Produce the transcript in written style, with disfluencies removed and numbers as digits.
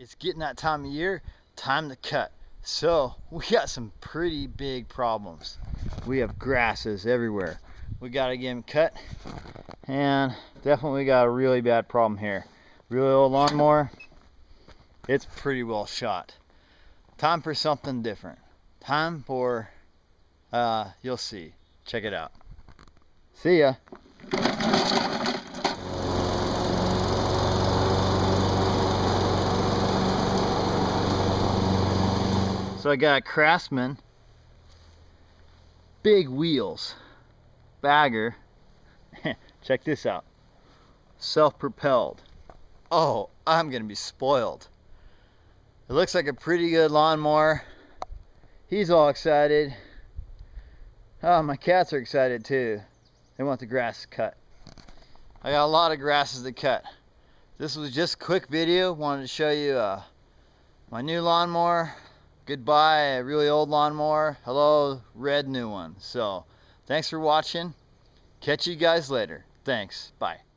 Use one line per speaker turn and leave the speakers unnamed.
It's getting that time of year, time to cut. So we got some pretty big problems. We have grasses everywhere. We got to get them cut, and definitely got a really bad problem here. Really old lawnmower, it's pretty well shot. Time for something different. Time for, you'll see. Check it out. See ya. So I got a Craftsman, big wheels, bagger. Check this out. Self-propelled. Oh, I'm gonna be spoiled. It looks like a pretty good lawnmower. He's all excited. Oh, my cats are excited too. They want the grass cut. I got a lot of grasses to cut. This was just a quick video. Wanted to show you my new lawnmower. Goodbye, a really old lawnmower. Hello, red new one. So, thanks for watching. Catch you guys later. Thanks. Bye.